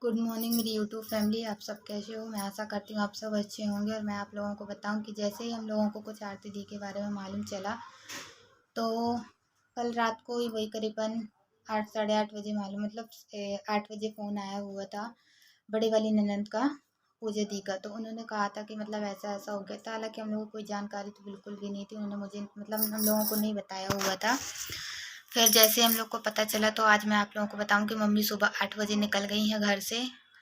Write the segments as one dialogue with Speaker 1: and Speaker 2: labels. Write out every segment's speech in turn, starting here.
Speaker 1: Good morning मेरी YouTube family. आप सब कैसे हो? मैं आशा करती हूँ आप सब अच्छे होंगे। और मैं आप लोगों को बताऊँ कि जैसे ही हम लोगों को कुछ आरती दी के बारे में मालूम चला, तो कल रात को ही वही करीबन 8 साढ़े 8 बजे मालूम, मतलब 8 बजे फ़ोन आया हुआ था बड़ी वाली ननंद का, पूजा दी का। तो उन्होंने कहा था कि मतलब ऐसा ऐसा हो गया था। हालांकि हम लोगों को कोई जानकारी तो बिल्कुल भी नहीं थी, उन्होंने मुझे मतलब हम लोगों को नहीं बताया हुआ था। फिर जैसे हम लोग को पता चला, तो आज मैं आप लोगों को बताऊं कि मम्मी सुबह 8 बजे निकल गई हैं घर से।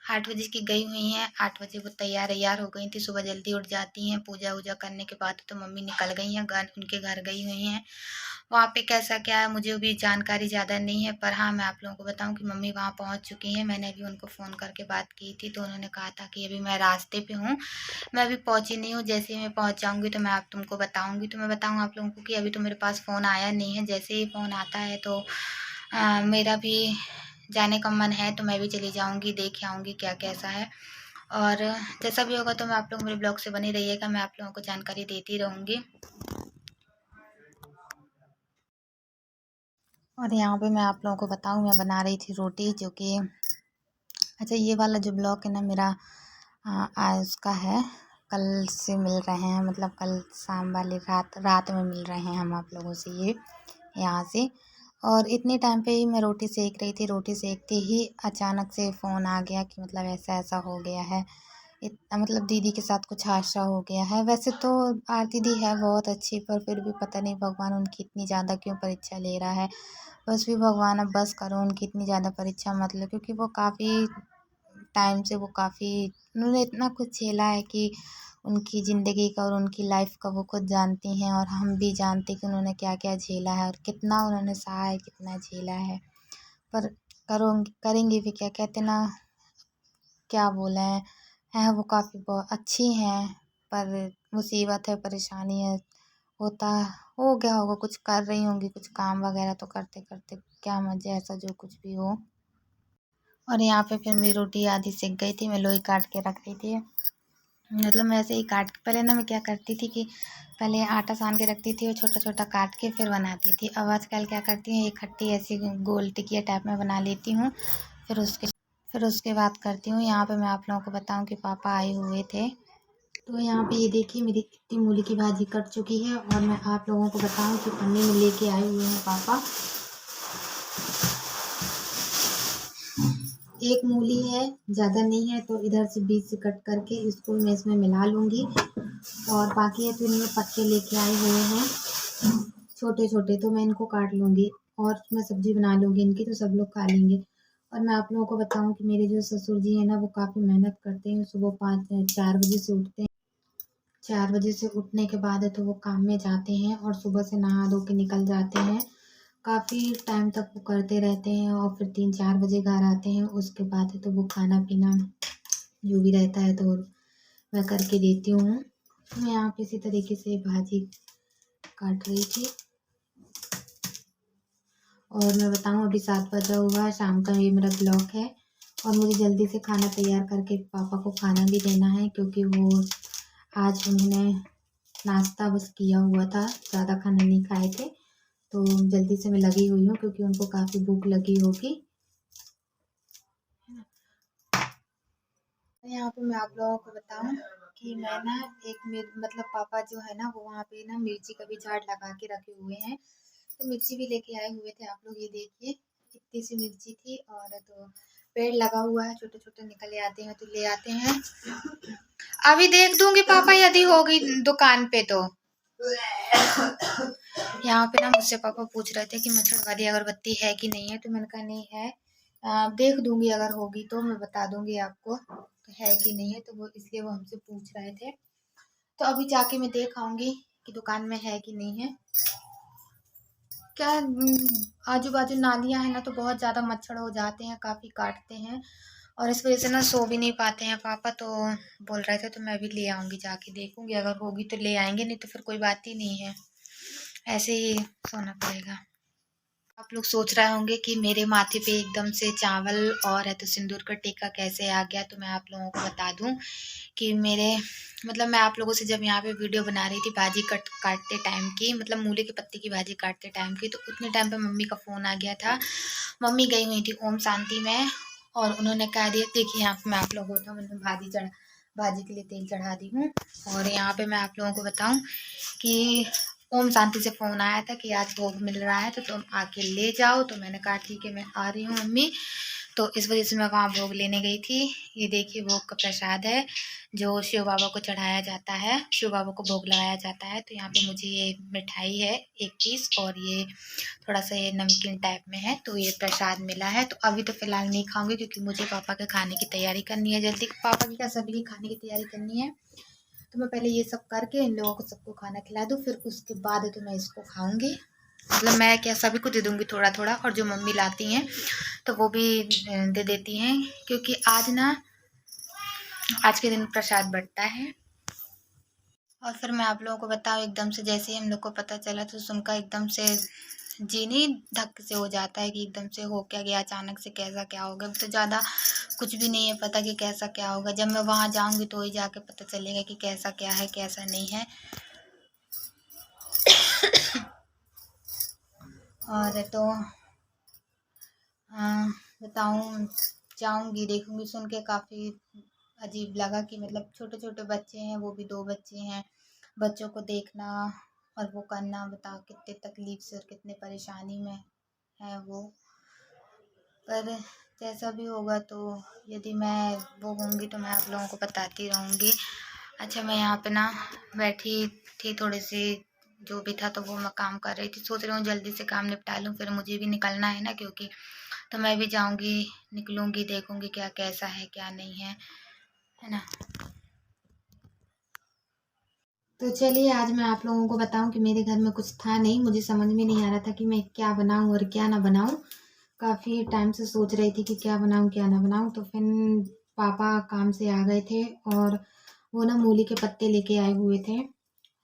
Speaker 1: 8 बजे की गई हुई हैं, 8 बजे वो तैयार हो गई थी। सुबह जल्दी उठ जाती हैं, पूजा वूजा करने के बाद तो मम्मी निकल गई हैं, घर उनके घर गई हुई हैं। वहाँ पे कैसा क्या है मुझे भी जानकारी ज़्यादा नहीं है, पर हाँ मैं आप लोगों को बताऊं कि मम्मी वहाँ पहुँच चुकी हैं। मैंने अभी उनको फ़ोन करके बात की थी, तो उन्होंने कहा था कि अभी मैं रास्ते पे हूँ, मैं अभी पहुँची नहीं हूँ। जैसे ही मैं पहुँच जाऊँगी तो मैं आप तुमको बताऊँगी। तो मैं बताऊँ आप लोगों को कि अभी तो मेरे पास फ़ोन आया नहीं है। जैसे ही फ़ोन आता है तो मेरा भी जाने का मन है, तो मैं भी चली जाऊँगी, देख आऊँगी क्या कैसा है। और जैसा भी होगा तो मैं आप लोग मेरे ब्लॉग से बने रहिएगा, मैं आप लोगों को जानकारी देती रहूँगी। और यहाँ पे मैं आप लोगों को बताऊँ, मैं बना रही थी रोटी, जो कि अच्छा ये वाला जो ब्लॉग है ना मेरा, आज उसका है, कल से मिल रहे हैं, मतलब कल शाम वाली रात में मिल रहे हैं हम आप लोगों से ये यहाँ से। और इतने टाइम पे ही मैं रोटी सेक रही थी, रोटी सेकते ही अचानक से फ़ोन आ गया कि मतलब ऐसा ऐसा हो गया है। मतलब दीदी के साथ कुछ हादसा हो गया है। वैसे तो आरती दी है बहुत अच्छी, पर फिर भी पता नहीं भगवान उनकी इतनी ज़्यादा क्यों परीक्षा ले रहा है। बस भी भगवान अब बस करो, उनकी इतनी ज़्यादा परीक्षा मत लो, क्योंकि वो काफ़ी टाइम से वो काफ़ी उन्होंने इतना कुछ झेला है कि उनकी ज़िंदगी का और उनकी लाइफ का वो खुद जानती हैं, और हम भी जानते कि उन्होंने क्या क्या झेला है और कितना उन्होंने सहा है, कितना झेला है। पर करेंगे भी क्या, कहते ना, क्या बोले हैं वो काफ़ी बहुत अच्छी हैं, पर मुसीबत है, परेशानी है, होता हो गया होगा, कुछ कर रही होंगी, कुछ काम वगैरह तो करते करते क्या मजे, ऐसा जो कुछ भी हो। और यहाँ पे फिर मेरी रोटी आधी सिक गई थी, मैं लोई काट के रख रही थी। मतलब मैं ऐसे ही काट के, पहले ना मैं क्या करती थी कि पहले आटा सान के रखती थी और छोटा छोटा काट के फिर बनाती थी। अब आजकल क्या करती हूँ, एक खट्टी ऐसी गोल टिकिया टाइप में बना लेती हूँ। फिर उसके बाद करती हूँ। यहाँ पे मैं आप लोगों को बताऊँ कि पापा आए हुए थे, तो यहाँ पे ये देखिए मेरी इतनी मूली की भाजी कट चुकी है। और मैं आप लोगों को बताऊँ कि पन्नी में लेके आए हुए हैं पापा, एक मूली है, ज़्यादा नहीं है, तो इधर से बीच से कट करके इसको मैं इसमें मिला लूँगी। और बाकी है तो इनमें पत्ते लेके आए हुए हैं छोटे छोटे, तो मैं इनको काट लूँगी और मैं सब्जी बना लूँगी इनकी, तो सब लोग खा लेंगे। और मैं आप लोगों को बताऊँ कि मेरे जो ससुर जी हैं ना, वो काफ़ी मेहनत करते हैं। सुबह 4 बजे से उठते हैं। 4 बजे से उठने के बाद है तो वो काम में जाते हैं और सुबह से नहा धो के निकल जाते हैं। काफ़ी टाइम तक वो करते रहते हैं और फिर 3-4 बजे घर आते हैं। उसके बाद है तो वो खाना पीना जो भी रहता है तो मैं करके देती हूँ। मैं यहाँ पे इसी तरीके से भाजी काट रही थी। और मैं बताऊँ अभी 7 बजा हुआ है, शाम का ये मेरा ब्लॉग है। और मुझे जल्दी से खाना तैयार करके पापा को खाना भी देना है, क्योंकि वो आज उन्होंने नाश्ता बस किया हुआ था, ज़्यादा खाना नहीं खाए थे। तो जल्दी से मैं लगी हुई हूँ क्योंकि उनको काफ़ी भूख लगी होगी। यहाँ पे मैं आप लोगों को बताऊँ कि मैं ना मतलब पापा जो है ना, वो वहाँ पे ना मिर्ची का भी झाड़ लगा के रखे हुए हैं, तो मिर्ची भी लेके आए हुए थे। आप लोग ये देखिए इतनी सी मिर्ची थी। और तो पेड़ लगा हुआ है, छोटे छोटे निकल आते हैं तो ले आते हैं। अभी देख दूंगी पापा यदि होगी दुकान पे तो। यहाँ पे ना मुझसे पापा पूछ रहे थे कि मच्छर वाली अगरबत्ती है कि नहीं है, तो मैंने कहा नहीं है, देख दूंगी, अगर होगी तो मैं बता दूंगी आपको, तो है कि नहीं है, तो वो इसलिए वो हमसे पूछ रहे थे। तो अभी जाके मैं देख आऊंगी कि दुकान में है कि नहीं है। क्या आजू बाजू नालियां है ना, तो बहुत ज़्यादा मच्छर हो जाते हैं, काफ़ी काटते हैं, और इस वजह से ना सो भी नहीं पाते हैं पापा। तो बोल रहे थे तो मैं भी ले आऊंगी, जाके देखूंगी, अगर होगी तो ले आएंगे, नहीं तो फिर कोई बात ही नहीं है, ऐसे ही सोना पड़ेगा। आप लोग सोच रहे होंगे कि मेरे माथे पे एकदम से चावल और है तो सिंदूर का टीका कैसे आ गया, तो मैं आप लोगों को बता दूं कि मेरे मतलब मैं आप लोगों से जब यहाँ पे वीडियो बना रही थी भाजी काटते टाइम की, मतलब मूली के पत्ते की भाजी काटते टाइम की, तो उतने टाइम पे मम्मी का फ़ोन आ गया था। मम्मी गई हुई थी ओम शांति में, और उन्होंने कह दिया, देखिए यहाँ पे मैं आप लोगों को मैंने भाजी के लिए तेल चढ़ा दी हूँ। और यहाँ पे मैं आप लोगों को बताऊँ कि ओम शांति से फ़ोन आया था कि आज भोग मिल रहा है तो तुम आके ले जाओ। तो मैंने कहा ठीक है मैं आ रही हूँ मम्मी। तो इस वजह से मैं वहाँ भोग लेने गई थी। ये देखिए भोग का प्रसाद है जो शिव बाबा को चढ़ाया जाता है, शिव बाबा को भोग लगाया जाता है। तो यहाँ पे मुझे ये मिठाई है 1 पीस और ये थोड़ा सा ये नमकीन टाइप में है, तो ये प्रसाद मिला है। तो अभी तो फ़िलहाल नहीं खाऊंगी क्योंकि मुझे पापा के खाने की तैयारी करनी है जल्दी। पापा की क्या, सभी की खाने की तैयारी करनी है। तो मैं पहले ये सब करके इन लोगों को सबको खाना खिला दूँ, फिर उसके बाद तो मैं इसको खाऊंगी। मतलब मैं क्या सभी को दे दूंगी थोड़ा थोड़ा, और जो मम्मी लाती हैं तो वो भी दे देती हैं, क्योंकि आज के दिन प्रसाद बँटता है। और फिर मैं आप लोगों को बताऊँ, एकदम से जैसे ही हम लोग को पता चला तो सुनकर एकदम से जी नहीं धक से हो जाता है कि एकदम से हो क्या गया, अचानक से कैसा क्या हो गया। तो ज़्यादा कुछ भी नहीं है पता कि कैसा क्या होगा। जब मैं वहाँ जाऊँगी तो ही जाके पता चलेगा कि कैसा क्या है कैसा नहीं है। और तो बताऊँ, जाऊँगी देखूँगी, सुन के काफ़ी अजीब लगा कि मतलब छोटे छोटे बच्चे हैं, वो भी 2 बच्चे हैं। बच्चों को देखना और वो करना, बताओ कितने तकलीफ से और कितने परेशानी में है वो। पर जैसा भी होगा तो यदि मैं वो होंगी तो मैं आप लोगों को बताती रहूँगी। अच्छा, मैं यहाँ पे ना बैठी थी, थोड़ी सी जो भी था तो वो मैं काम कर रही थी। सोच रही हूँ जल्दी से काम निपटा लूँ, फिर मुझे भी निकलना है ना, क्योंकि तो मैं भी जाऊँगी, निकलूँगी, देखूँगी क्या कैसा है क्या नहीं है ना। तो चलिए आज मैं आप लोगों को बताऊं कि मेरे घर में कुछ था नहीं, मुझे समझ में नहीं आ रहा था कि मैं क्या बनाऊं और क्या ना बनाऊं। काफ़ी टाइम से सोच रही थी कि क्या बनाऊं क्या ना बनाऊं। तो फिर पापा काम से आ गए थे और वो ना मूली के पत्ते लेके आए हुए थे,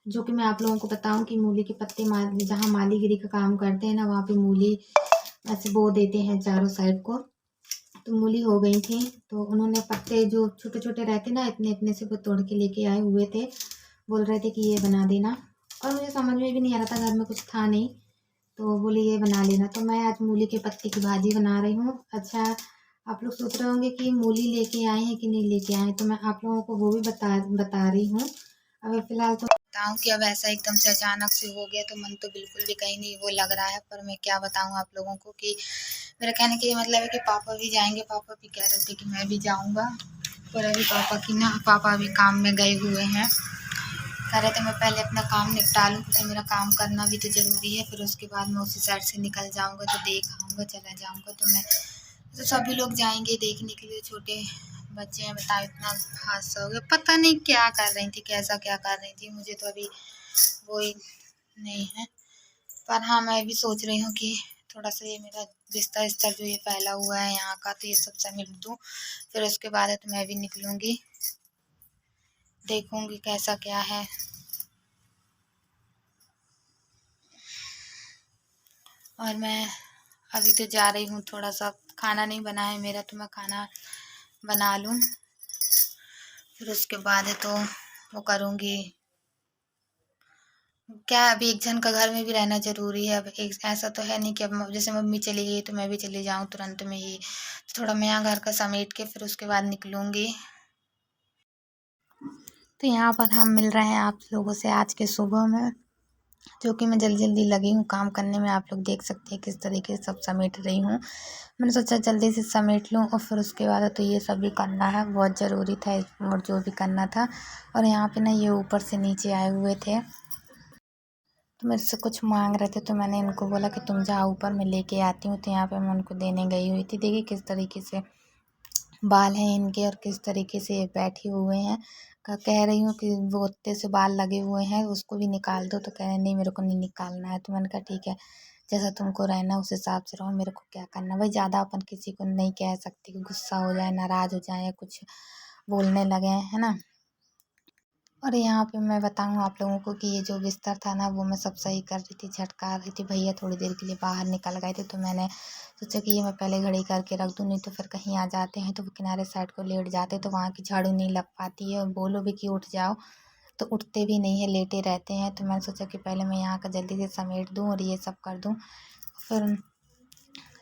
Speaker 1: जो कि मैं आप लोगों को बताऊं कि मूली के पत्ते जहाँ मालीगिरी का काम करते हैं ना, वहाँ पे मूली ऐसे बो देते हैं चारों साइड को। तो मूली हो गई थी, तो उन्होंने पत्ते जो छोटे छोटे रहते ना इतने इतने से वो तोड़ के लेके आए हुए थे। बोल रहे थे कि ये बना देना, और मुझे समझ में भी नहीं आ रहा था, घर में कुछ था नहीं, तो बोले ये बना लेना। तो मैं आज मूली के पत्ते की भाजी बना रही हूँ। अच्छा, आप लोग सोच रहे होंगे कि मूली लेके आए हैं कि नहीं लेके आए हैं, तो मैं आप लोगों को वो भी बता रही हूँ। अभी फ़िलहाल तो बताऊँ कि अब ऐसा एकदम से अचानक से हो गया तो मन तो बिल्कुल भी कहीं नहीं वो लग रहा है। पर मैं क्या बताऊँ आप लोगों को कि मेरा कहने का ये मतलब है कि पापा भी जाएँगे, पापा भी कह रहे थे कि मैं भी जाऊँगा। पर अभी पापा अभी काम में गए हुए हैं। कह रहे थे मैं पहले अपना काम निपटा लूँ क्योंकि मेरा काम करना भी तो ज़रूरी है, फिर उसके बाद मैं उसी साइड से निकल जाऊँगा तो देख आऊँगा, चला जाऊँगा। तो मैं तो सभी लोग जाएंगे देखने के लिए, छोटे बच्चे हैं, बताओ इतना हादसा हो गया। पता नहीं क्या कर रही थी, कैसा क्या कर रही थी, मुझे तो अभी वही नहीं है। पर हाँ, मैं भी सोच रही हूँ कि थोड़ा सा ये मेरा बिस्तर विस्तर जो ये फैला हुआ है यहाँ का, तो ये सब समेट दूँ, फिर उसके बाद है तो मैं भी निकलूँगी, देखूँगी कैसा क्या है। और मैं अभी तो जा रही हूँ, थोड़ा सा खाना नहीं बना है मेरा, तो मैं खाना बना लूँ, फिर उसके बाद है तो वो करूँगी। क्या अभी एक जन का घर में भी रहना ज़रूरी है। अब एक ऐसा तो है नहीं कि अब जैसे मम्मी चली गई तो मैं भी चली जाऊँ तुरंत में ही। तो थोड़ा मैं यहाँ घर का समेट के फिर उसके बाद निकलूँगी। तो यहाँ पर हम मिल रहे हैं आप लोगों से आज के सुबह में, जो कि मैं जल्दी जल्दी लगी हूँ काम करने में। आप लोग देख सकते हैं किस तरीके से सब समेट रही हूँ। मैंने सोचा जल्दी से समेट लूँ और फिर उसके बाद तो ये सब भी करना है, बहुत ज़रूरी था और जो भी करना था। और यहाँ पे ना ये ऊपर से नीचे आए हुए थे तो मेरे से कुछ मांग रहे थे, तो मैंने इनको बोला कि तुम जाओ ऊपर, मैं लेके आती हूँ। तो यहाँ पे मैं उनको देने गई हुई थी। देखिए किस तरीके से बाल हैं इनके और किस तरीके से ये बैठे हुए हैं। कह रही हूँ कि वो उत्ते से बाल लगे हुए हैं उसको भी निकाल दो, तो कह रहे नहीं मेरे को नहीं निकालना है। तो मैंने कहा ठीक है, जैसा तुमको रहना उस हिसाब से रहो, मेरे को क्या करना। भाई ज़्यादा अपन किसी को नहीं कह सकते कि गुस्सा हो जाए, नाराज़ हो जाए या कुछ बोलने लगे, है ना। और यहाँ पे मैं बताऊँ आप लोगों को कि ये जो बिस्तर था ना वो मैं सब सही कर रही थी, झटका रही थी। भैया थोड़ी देर के लिए बाहर निकल गए थे, तो मैंने सोचा कि ये मैं पहले घड़ी करके रख दूँ, नहीं तो फिर कहीं आ जाते हैं तो वो किनारे साइड को लेट जाते तो वहाँ की झाड़ू नहीं लग पाती है, और बोलो भी कि उठ जाओ तो उठते भी नहीं है, लेटे रहते हैं। तो मैंने सोचा कि पहले मैं यहाँ का जल्दी से समेट दूँ और ये सब कर दूँ, फिर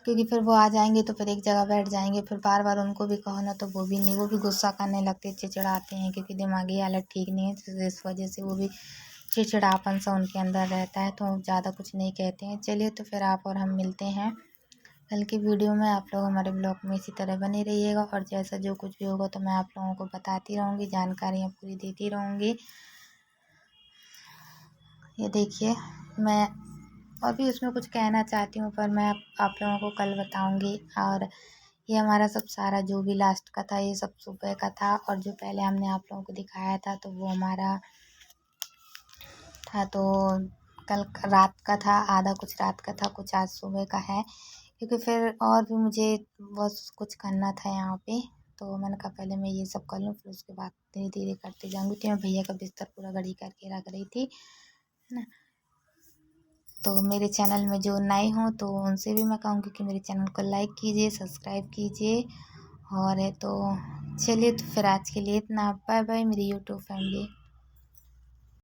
Speaker 1: क्योंकि फिर वो आ जाएंगे तो फिर एक जगह बैठ जाएंगे, फिर बार बार उनको भी कहो ना तो वो भी नहीं, वो भी गुस्सा करने लगते, चिड़चिड़ाते हैं, क्योंकि दिमागी हालत ठीक नहीं है, तो इस वजह से वो भी चिड़चिड़ापन सा उनके अंदर रहता है, तो ज़्यादा कुछ नहीं कहते हैं। चलिए तो फिर आप और हम मिलते हैं कल की वीडियो में। आप लोग हमारे ब्लॉग में इसी तरह बने रहिएगा, और जैसा जो कुछ भी होगा तो मैं आप लोगों को बताती रहूँगी, जानकारियाँ पूरी देती रहूँगी। ये देखिए, मैं और भी उसमें कुछ कहना चाहती हूँ, पर मैं आप लोगों को कल बताऊँगी। और ये हमारा सब सारा जो भी लास्ट का था, ये सब सुबह का था, और जो पहले हमने आप लोगों को दिखाया था तो वो हमारा था, तो कल रात का था, आधा कुछ रात का था, कुछ आज सुबह का है, क्योंकि फिर और भी मुझे बहुत कुछ करना था यहाँ पे। तो मैंने कहा पहले मैं ये सब कर लूँ, फिर उसके बाद धीरे धीरे करते जाऊँगी। तो मैं भैया का बिस्तर पूरा घड़ी करके रख रही थी, है ना। तो मेरे चैनल में जो नए हों तो उनसे भी मैं कहूँगी कि मेरे चैनल को लाइक कीजिए, सब्सक्राइब कीजिए। और है तो चलिए, तो फिर आज के लिए इतना। बाय बाय मेरी यूट्यूब फैमिली।